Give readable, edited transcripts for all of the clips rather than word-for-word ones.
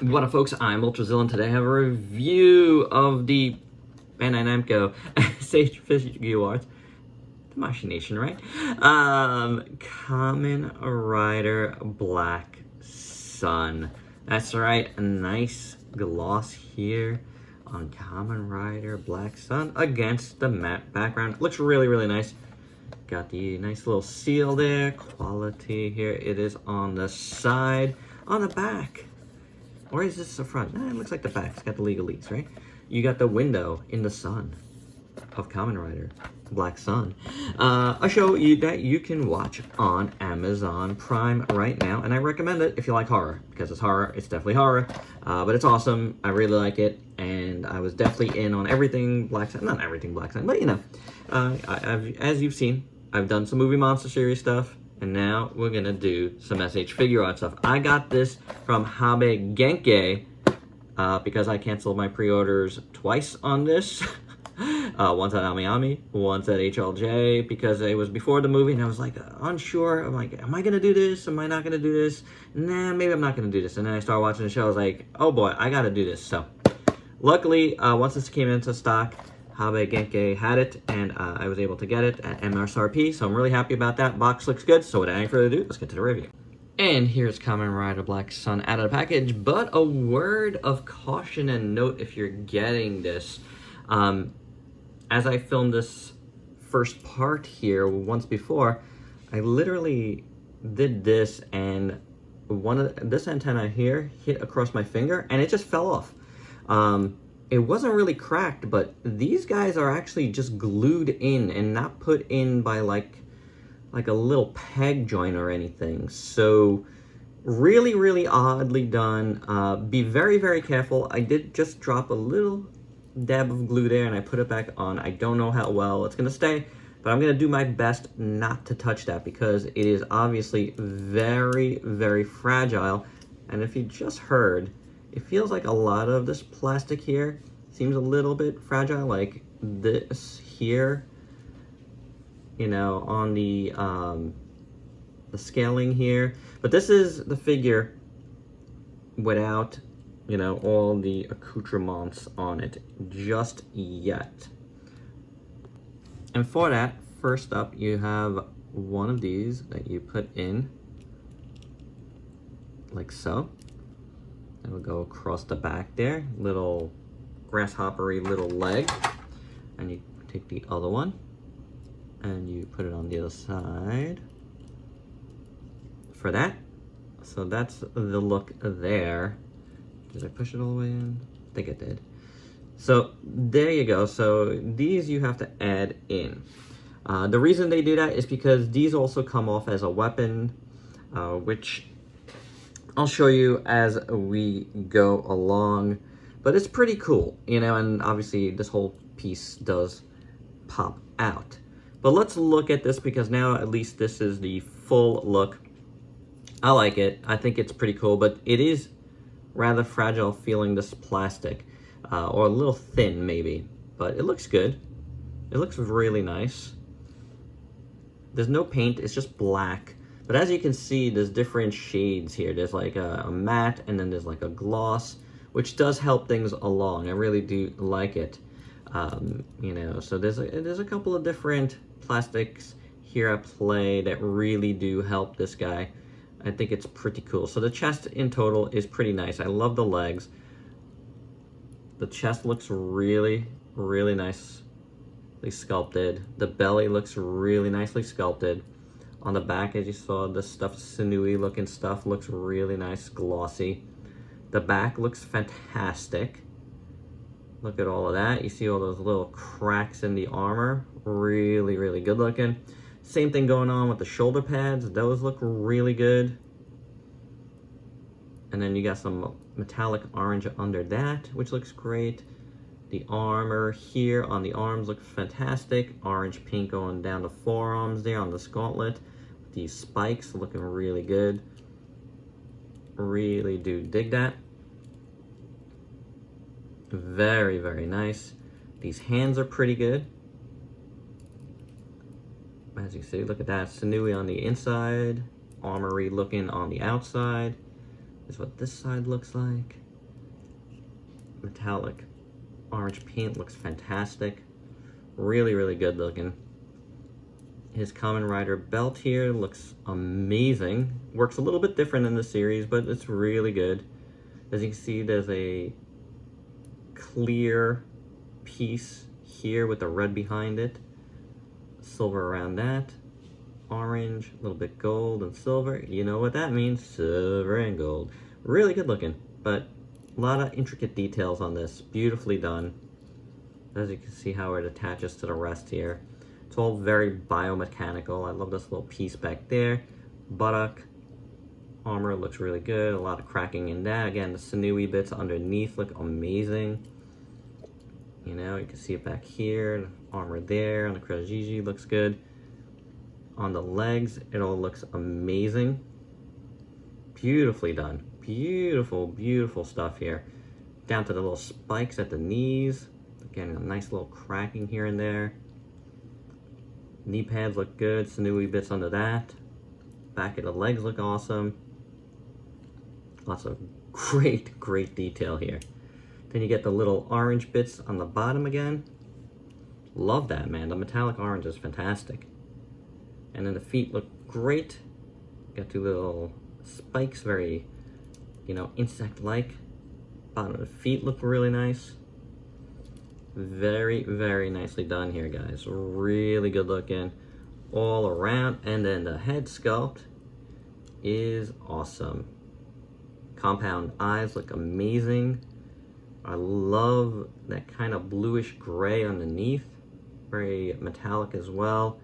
What up, folks? I'm Ultrazilla, and today I have a review of the Bandai Namco Sage Figuarts, the machination, right? Kamen Rider Black Sun. That's right, a nice gloss here on Kamen Rider Black Sun against the matte background. Looks really, really nice. Got the nice little seal there. Quality here. It is on the side, on the back. Or is this the front? Nah, it looks like the back. It's got the legalese, right? You got the window in the sun of Kamen Rider Black Sun. A show that you can watch on Amazon Prime right now. And I recommend it if you like horror. Because it's horror. It's definitely horror. But it's awesome. I really like it. And I was definitely in on everything Black Sun. Not everything Black Sun, but you know. As you've seen, I've done some movie monster series stuff. And now we're gonna do some SH Figuarts stuff. I got this from Habe Genke because I canceled my pre-orders twice on this. Once at AmiAmi, once at HLJ, because it was before the movie and I was like unsure. I'm like, am I gonna do this? Am I not gonna do this? Nah, maybe I'm not gonna do this. And then I started watching the show. I was like, oh boy, I gotta do this. So luckily, once this came into stock, Habe Genke had it, and I was able to get it at MSRP, so I'm really happy about that. Box looks good, so without any further ado, let's get to the review. And here's Kamen Rider Black Sun out of the package, but a word of caution and note if you're getting this. As I filmed this first part here once before, I literally did this, and this antenna here hit across my finger, and it just fell off. It wasn't really cracked, but these guys are actually just glued in and not put in by like a little peg joint or anything. So really, really oddly done. Be very, very careful. I did just drop a little dab of glue there and I put it back on. I don't know how well it's gonna stay, but I'm gonna do my best not to touch that because it is obviously very, very fragile. And if you just heard, it feels like a lot of this plastic here seems a little bit fragile, like this here, you know, on the scaling here. But this is the figure without, you know, all the accoutrements on it just yet. And for that, first up, you have one of these that you put in like so. It'll go across the back there, little grasshoppery little leg. And you take the other one and you put it on the other side for that. So that's the look there. Did I push it all the way in? I think it did. So there you go. So these you have to add in. The reason they do that is because these also come off as a weapon, which I'll show you as we go along, but it's pretty cool, you know, and obviously this whole piece does pop out. But let's look at this because now at least this is the full look. I like it. I think it's pretty cool, but it is rather fragile feeling, this plastic, or a little thin maybe, but it looks good. It looks really nice. There's no paint, it's just black. But as you can see, there's different shades here. There's like a matte, and then there's like a gloss, which does help things along. I really do like it. You know, so there's a couple of different plastics here at play that really do help this guy. I think it's pretty cool. So the chest in total is pretty nice. I love the legs. The chest looks really, really nicely sculpted. The belly looks really nicely sculpted. On the back, as you saw, the stuff, sinewy looking stuff looks really nice, glossy. The back looks fantastic. Look at all of that. You see all those little cracks in the armor. Really, really good looking. Same thing going on with the shoulder pads. Those look really good. And then you got some metallic orange under that, which looks great. The armor here on the arms looks fantastic. Orange pink going down the forearms there on this gauntlet. These spikes looking really good. Really do dig that. Very, very nice. These hands are pretty good. As you see, look at that. Sinewy on the inside. Armory looking on the outside. This is what this side looks like. metallic orange paint looks fantastic. Really, really good looking. His Kamen Rider belt here looks amazing. Works a little bit different in the series, but it's really good. As you can see, there's a clear piece here with the red behind it. Silver around that. Orange, a little bit gold and silver. You know what that means, silver and gold. Really good looking, but a lot of intricate details on this. Beautifully done. As you can see how it attaches to the rest here. It's all very biomechanical. I love this little piece back there. Buttock armor looks really good. A lot of cracking in that. Again, the sinewy bits underneath look amazing. You know, you can see it back here. Armor there on the Kurajiji looks good. On the legs, it all looks amazing. Beautifully done. Beautiful, beautiful stuff here. Down to the little spikes at the knees. Again, a nice little cracking here and there. Knee pads look good. Sinewy bits under that. Back of the legs look awesome. Lots of great, great detail here. Then you get the little orange bits on the bottom again. Love that, man. The metallic orange is fantastic. And then the feet look great. Got two little spikes, very, you know, insect-like. Bottom of the feet look really nice. Very, very nicely done here, guys. Really good looking all around. And then the head sculpt is awesome. Compound eyes look amazing. I love that kind of bluish gray underneath. Very metallic as well.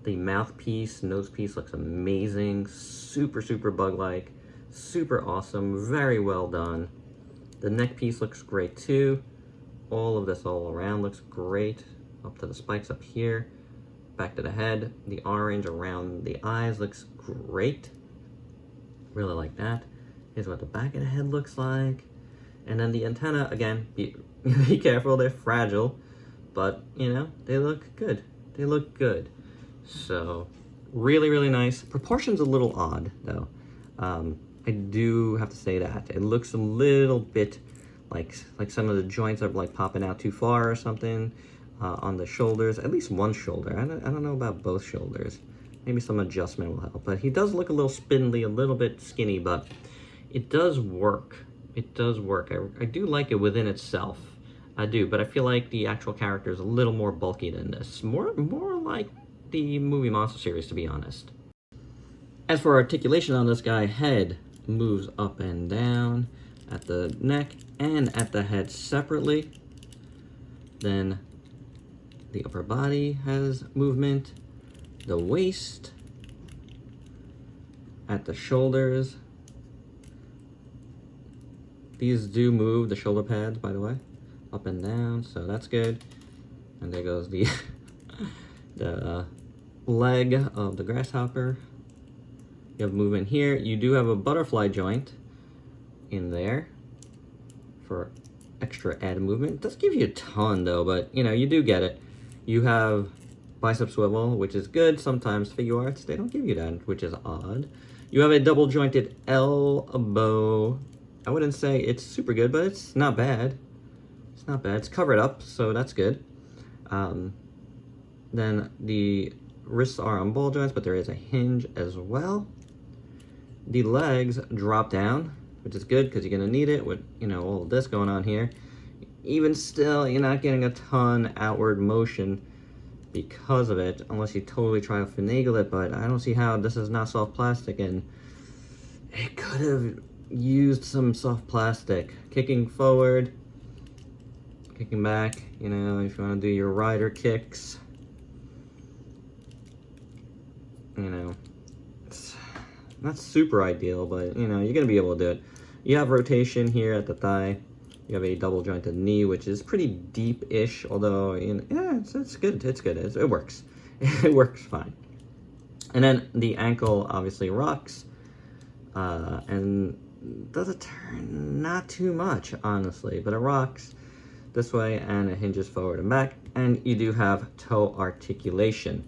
The mouthpiece, nose piece looks amazing. Super, super bug-like. Super awesome. Very well done. The neck piece looks great too. All of this all around looks great. Up to the spikes up here. Back to the head. The orange around the eyes looks great. Really like that. Here's what the back of the head looks like. And then the antenna, again, be careful, they're fragile. But, you know, they look good. They look good. So, really, really nice. Proportion's a little odd, though. I do have to say that. It looks a little bit like some of the joints are like popping out too far or something on the shoulders. At least one shoulder. I don't know about both shoulders. Maybe some adjustment will help. But he does look a little spindly, a little bit skinny, but it does work. It does work. I do like it within itself. I do, but I feel like the actual character is a little more bulky than this. More like the movie Monster series, to be honest. As for articulation on this guy, head moves up and down at the neck and at the head separately. Then the upper body has movement. The waist at the shoulders. These do move, the shoulder pads, by the way, up and down, so that's good. And there goes the the leg of the grasshopper. You have movement here. You do have a butterfly joint in there for extra added movement. It doesn't give you a ton though, but you know, you do get it. You have bicep swivel, which is good. Sometimes Figuarts, they don't give you that, which is odd. You have a double jointed elbow. I wouldn't say it's super good, but it's not bad. It's not bad. It's covered up, so that's good. Then the wrists are on ball joints, but there is a hinge as well. The legs drop down, which is good because you're gonna need it with, you know, all of this going on here. Even still, you're not getting a ton outward motion because of it, unless you totally try to finagle it, but I don't see how. This is not soft plastic, and it could have used some soft plastic. Kicking forward, kicking back, you know, if you want to do your rider kicks, you know, it's not super ideal, but you know, you're gonna be able to do it. You have rotation here at the thigh. You have a double jointed knee, which is pretty deep-ish, although, you know, yeah, it's good. It's good. It works. It works fine. And then the ankle obviously rocks, and does a turn not too much, honestly, but it rocks this way and it hinges forward and back, and you do have toe articulation.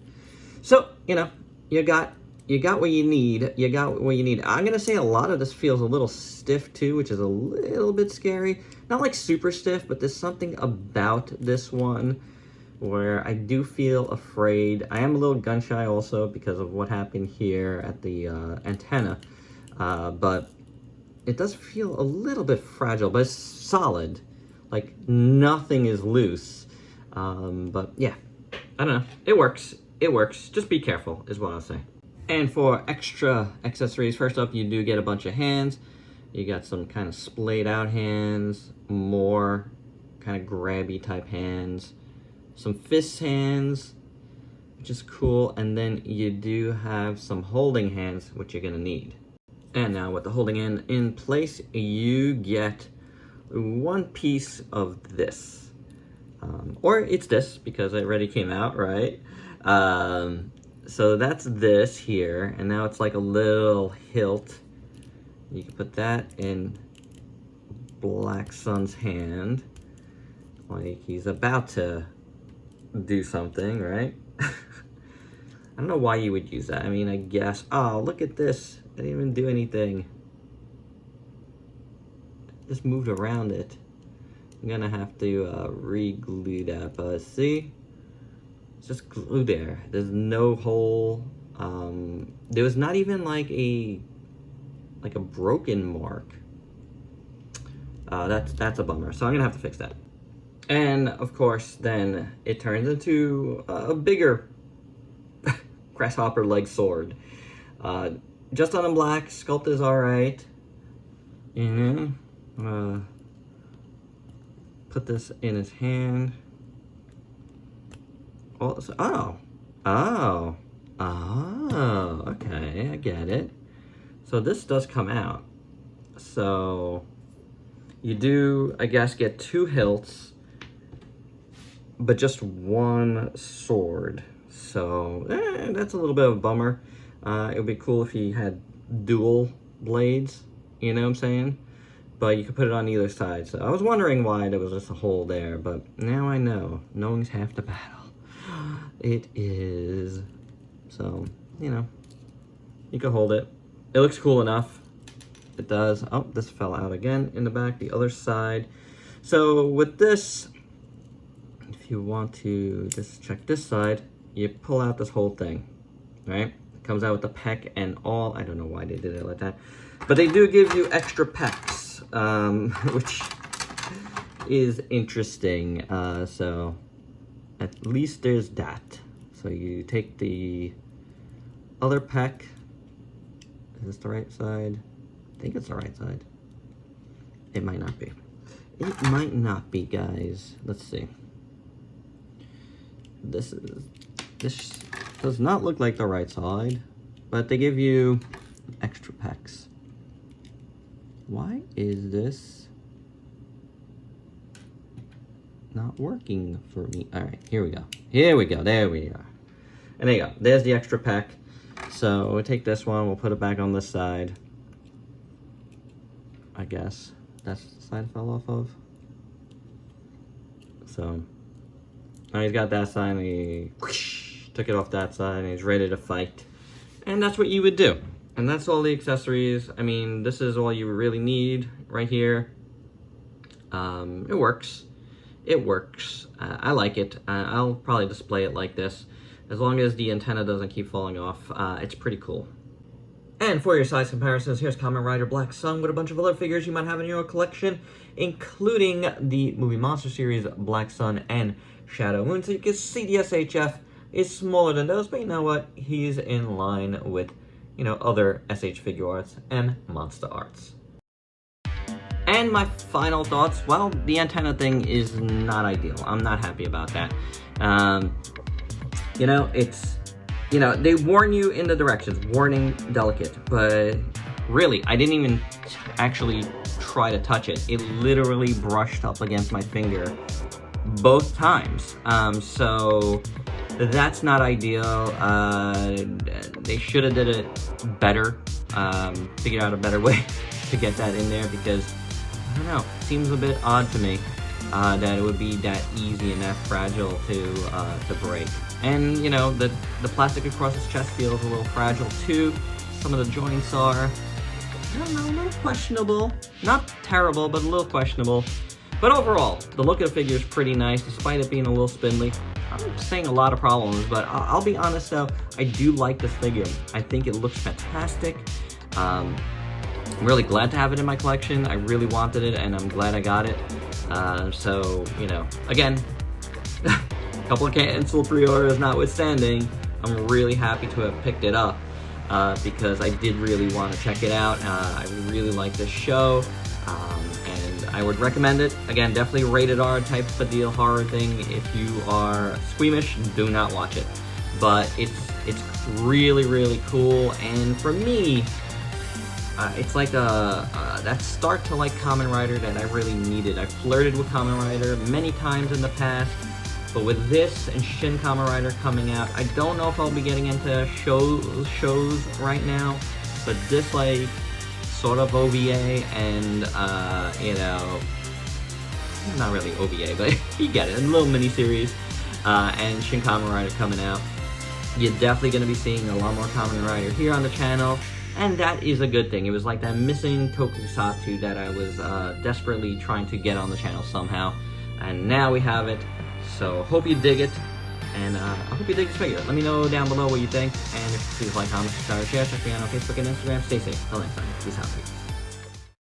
So, you know, you got you got what you need. You got what you need. I'm gonna say a lot of this feels a little stiff too, which is a little bit scary. Not like super stiff, but there's something about this one where I do feel afraid. I am a little gun shy also because of what happened here at the antenna, but it does feel a little bit fragile, but it's solid. Like nothing is loose. But yeah, I don't know. It works. It works. Just be careful is what I'll say. And for extra accessories, first up, you do get a bunch of hands. You got some kind of splayed out hands, more kind of grabby type hands, some fist hands, which is cool. And then you do have some holding hands, which you're gonna need. And now with the holding hand in place, you get one piece of this. Or it's this, because it already came out, right? So that's this here, and now it's like a little hilt. You can put that in Black Sun's hand, like he's about to do something, right? I don't know why you would use that. I mean, I guess, oh, look at this. I didn't even do anything. Just moved around it. I'm gonna have to re-glue that, but see? It's just glue there. There's no hole. There was not even like a broken mark. That's a bummer. So I'm gonna have to fix that. And of course, then it turns into a bigger grasshopper leg sword. Just on a black, sculpt is alright. Put this in his hand. Oh, okay, I get it. So this does come out. So you do, I guess, get two hilts, but just one sword. So that's a little bit of a bummer. It would be cool if he had dual blades, you know what I'm saying? But you could put it on either side. So I was wondering why there was just a hole there, but now I know. Knowing's half the battle. It is. So, you know, you can hold it. It looks cool enough. It does. Oh, this fell out again in the back, the other side. So with this, if you want to just check this side, you pull out this whole thing, right? It comes out with the pec and all. I don't know why they did it like that. But they do give you extra pecs, which is interesting. So at least there's that. So you take the other pec. Is this the right side? I think it's the right side. It might not be. It might not be, guys. Let's see. This does not look like the right side, but they give you extra pecs. Why is this not working for me? All right, here we go. Here we go. There we are. And there you go. There's the extra pec. So we'll take this one. We'll put it back on this side. I guess that's the side it fell off of. So now he's got that side, and he took it off that side, and he's ready to fight. And that's what you would do. And that's all the accessories. I mean, this is all you really need right here. It works. It works. I like it. I'll probably display it like this. As long as the antenna doesn't keep falling off, it's pretty cool. And for your size comparisons, here's Kamen Rider Black Sun with a bunch of other figures you might have in your collection, including the movie monster series Black Sun and Shadow Moon. So you can see the SHF is smaller than those, but you know what? He's in line with, you know, other SH Figuarts and Monster Arts. And my final thoughts, well, the antenna thing is not ideal. I'm not happy about that. You know, it's, you know, they warn you in the directions, warning delicate, but really, I didn't even actually try to touch it. It literally brushed up against my finger both times. So that's not ideal. They should have did it better, figured out a better way to get that in there, because I don't know, it seems a bit odd to me. that it would be that easy and that fragile to break. And you know, the plastic across his chest feels a little fragile too. Some of the joints are, I don't know, a little questionable. Not terrible, but a little questionable. But overall, the look of the figure is pretty nice, despite it being a little spindly. I'm saying a lot of problems, but I'll be honest though, I do like this figure. I think it looks fantastic. I'm really glad to have it in my collection. I really wanted it, and I'm glad I got it. So, you know, again, a couple of canceled pre-orders notwithstanding, I'm really happy to have picked it up because I did really want to check it out. I really like this show, and I would recommend it. Again, definitely rated R type of a deal, horror thing. If you are squeamish, do not watch it. But it's really, really cool, and for me, it's like that start to like Kamen Rider that I really needed. I flirted with Kamen Rider many times in the past, but with this and Shin Kamen Rider coming out, I don't know if I'll be getting into shows right now, but this like sort of OVA and you know, not really OVA, but you get it, a little mini-series, and Shin Kamen Rider coming out, you're definitely going to be seeing a lot more Kamen Rider here on the channel. And that is a good thing. It was like that missing tokusatsu that I was desperately trying to get on the channel somehow. And now we have it. So hope you dig it. And I hope you dig this figure. Let me know down below what you think. And if you please like, comment, subscribe, share. Check me out on Facebook and Instagram. Stay safe. Till next time. Peace out.